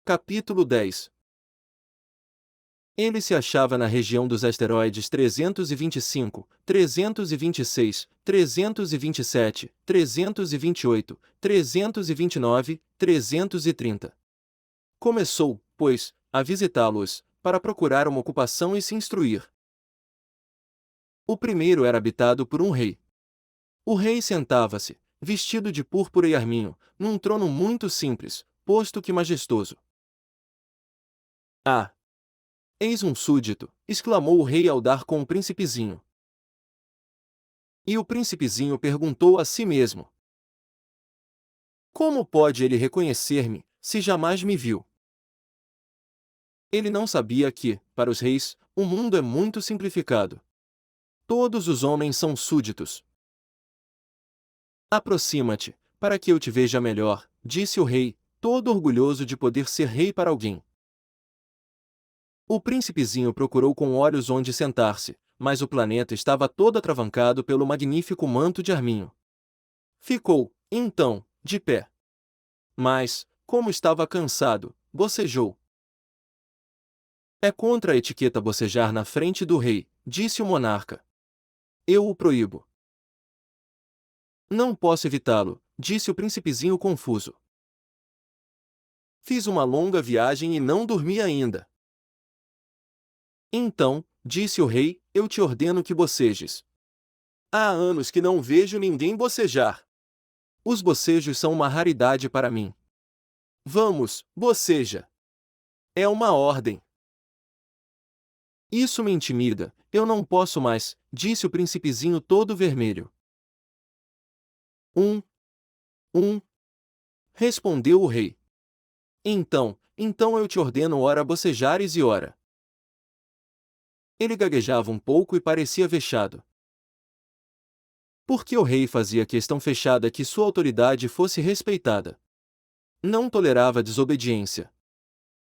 Capítulo 10. Ele se achava na região dos asteroides 325, 326, 327, 328, 329, 330. Começou, pois, a visitá-los, para procurar uma ocupação e se instruir. O primeiro era habitado por um rei. O rei sentava-se, vestido de púrpura e arminho, num trono muito simples, posto que majestoso. Ah! Eis um súdito, exclamou o rei ao dar com o príncipezinho. E o príncipezinho perguntou a si mesmo: como pode ele reconhecer-me, se jamais me viu? Ele não sabia que, para os reis, o mundo é muito simplificado. Todos os homens são súditos. Aproxima-te, para que eu te veja melhor, disse o rei, todo orgulhoso de poder ser rei para alguém. O príncipezinho procurou com olhos onde sentar-se, mas o planeta estava todo atravancado pelo magnífico manto de arminho. Ficou, então, de pé. Mas, como estava cansado, bocejou. É contra a etiqueta bocejar na frente do rei, disse o monarca. Eu o proíbo. Não posso evitá-lo, disse o príncipezinho confuso. Fiz uma longa viagem e não dormi ainda. Então, disse o rei, eu te ordeno que bocejes. Há anos que não vejo ninguém bocejar. Os bocejos são uma raridade para mim. Vamos, boceja. É uma ordem. Isso me intimida, eu não posso mais, disse o príncipezinho todo vermelho. Respondeu o rei. Então eu te ordeno ora bocejares e ora. Ele gaguejava um pouco e parecia vexado. Porque o rei fazia questão fechada que sua autoridade fosse respeitada. Não tolerava desobediência.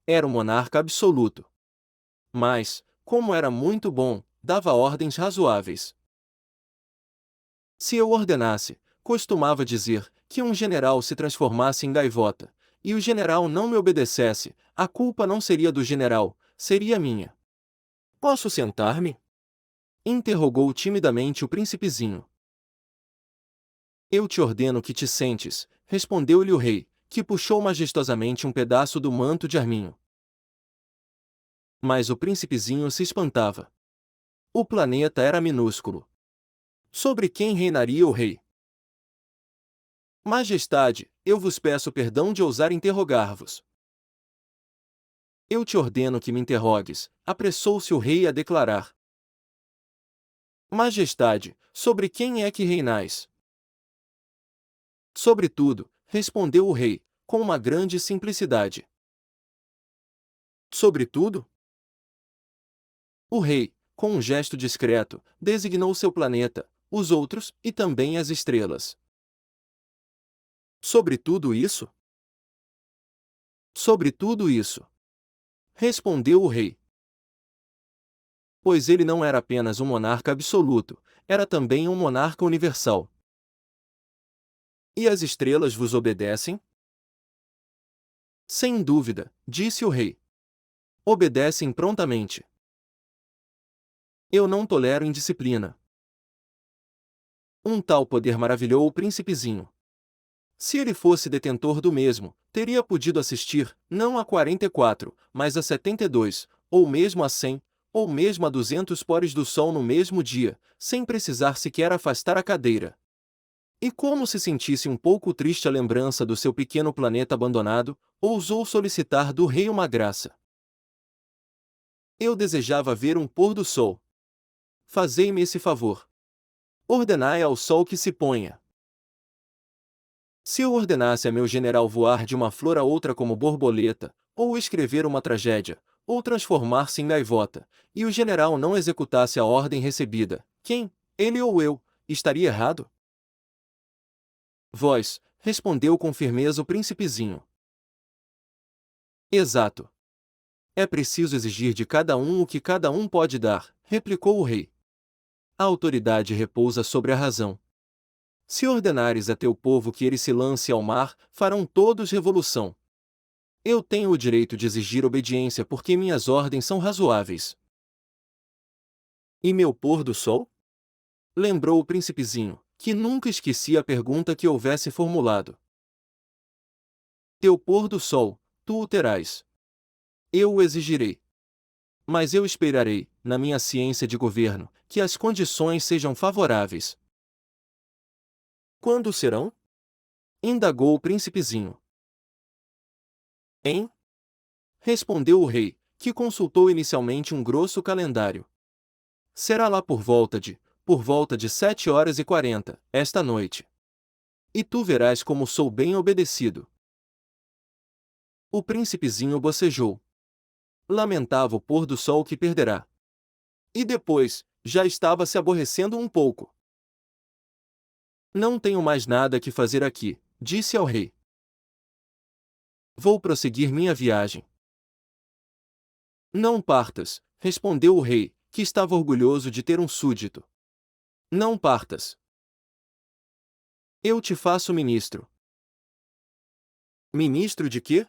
Era um monarca absoluto. Mas, como era muito bom, dava ordens razoáveis. Se eu ordenasse, costumava dizer, que um general se transformasse em gaivota, e o general não me obedecesse, a culpa não seria do general, seria minha. Posso sentar-me? Interrogou timidamente o príncipezinho. Eu te ordeno que te sentes, respondeu-lhe o rei, que puxou majestosamente um pedaço do manto de arminho. Mas o príncipezinho se espantava. O planeta era minúsculo. Sobre quem reinaria o rei? Majestade, eu vos peço perdão de ousar interrogar-vos. Eu te ordeno que me interrogues, apressou-se o rei a declarar. Majestade, sobre quem é que reinais? Sobre tudo, respondeu o rei, com uma grande simplicidade. Sobre tudo? O rei, com um gesto discreto, designou seu planeta, os outros, e também as estrelas. Sobre tudo isso? Sobre tudo isso. Respondeu o rei. Pois ele não era apenas um monarca absoluto, era também um monarca universal. E as estrelas vos obedecem? Sem dúvida, disse o rei. Obedecem prontamente. Eu não tolero indisciplina. Um tal poder maravilhou o príncipezinho. Se ele fosse detentor do mesmo, teria podido assistir, não a 44, mas a 72, ou mesmo a 100, ou mesmo a 200 póres do sol no mesmo dia, sem precisar sequer afastar a cadeira. E como se sentisse um pouco triste a lembrança do seu pequeno planeta abandonado, ousou solicitar do rei uma graça. Eu desejava ver um pôr do sol. Fazei-me esse favor. Ordenai ao sol que se ponha. Se eu ordenasse a meu general voar de uma flor a outra como borboleta, ou escrever uma tragédia, ou transformar-se em gaivota, e o general não executasse a ordem recebida, quem, ele ou eu, estaria errado? Vós, respondeu com firmeza o príncipezinho. Exato. É preciso exigir de cada um o que cada um pode dar, replicou o rei. A autoridade repousa sobre a razão. Se ordenares a teu povo que ele se lance ao mar, farão todos revolução. Eu tenho o direito de exigir obediência porque minhas ordens são razoáveis. E meu pôr do sol? Lembrou o príncipezinho, que nunca esquecia a pergunta que houvesse formulado. Teu pôr do sol, tu o terás. Eu o exigirei. Mas eu esperarei, na minha ciência de governo, que as condições sejam favoráveis. Quando serão? Indagou o príncipezinho. Hein? Respondeu o rei, que consultou inicialmente um grosso calendário. Será lá por volta de 7h40, esta noite. E tu verás como sou bem obedecido. O príncipezinho bocejou. Lamentava o pôr do sol que perderá. E depois, já estava se aborrecendo um pouco. Não tenho mais nada que fazer aqui, disse ao rei. Vou prosseguir minha viagem. Não partas, respondeu o rei, que estava orgulhoso de ter um súdito. Não partas. Eu te faço ministro. Ministro de quê?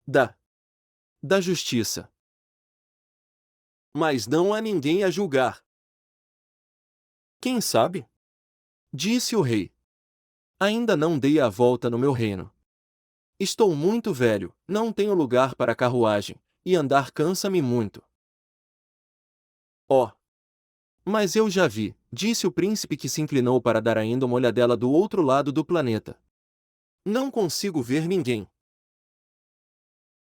Da justiça. Mas não há ninguém a julgar. Quem sabe? Disse o rei. Ainda não dei a volta no meu reino. Estou muito velho, não tenho lugar para carruagem, e andar cansa-me muito. Oh! Mas eu já vi, disse o príncipe que se inclinou para dar ainda uma olhadela do outro lado do planeta. Não consigo ver ninguém.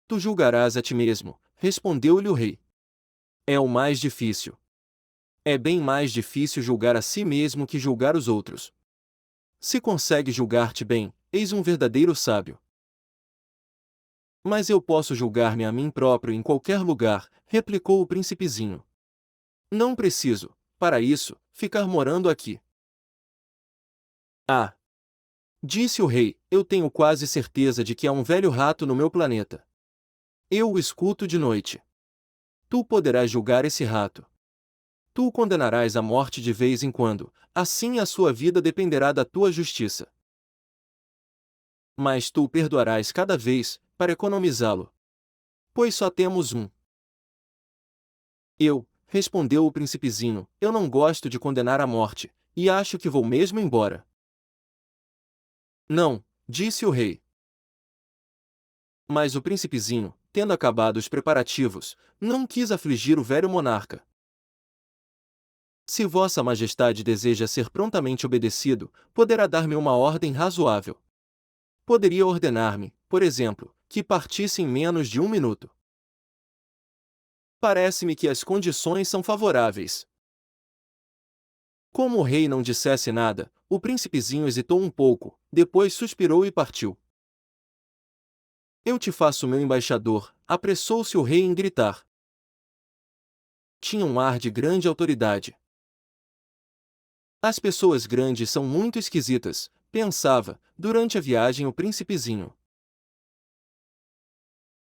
Tu julgarás a ti mesmo, respondeu-lhe o rei. É o mais difícil. É bem mais difícil julgar a si mesmo que julgar os outros. Se consegue julgar-te bem, eis um verdadeiro sábio. Mas eu posso julgar-me a mim próprio em qualquer lugar, replicou o príncipezinho. Não preciso, para isso, ficar morando aqui. Ah! Disse o rei, eu tenho quase certeza de que há um velho rato no meu planeta. Eu o escuto de noite. Tu poderás julgar esse rato. Tu o condenarás à morte de vez em quando, assim a sua vida dependerá da tua justiça. Mas tu o perdoarás cada vez, para economizá-lo. Pois só temos um. Respondeu o príncipezinho, eu não gosto de condenar à morte, e acho que vou mesmo embora. Não, disse o rei. Mas o príncipezinho, tendo acabado os preparativos, não quis afligir o velho monarca. Se Vossa Majestade deseja ser prontamente obedecido, poderá dar-me uma ordem razoável. Poderia ordenar-me, por exemplo, que partisse em menos de 1 minuto. Parece-me que as condições são favoráveis. Como o rei não dissesse nada, o príncipezinho hesitou um pouco, depois suspirou e partiu. Eu te faço meu embaixador, apressou-se o rei em gritar. Tinha um ar de grande autoridade. As pessoas grandes são muito esquisitas, pensava, durante a viagem o príncipezinho.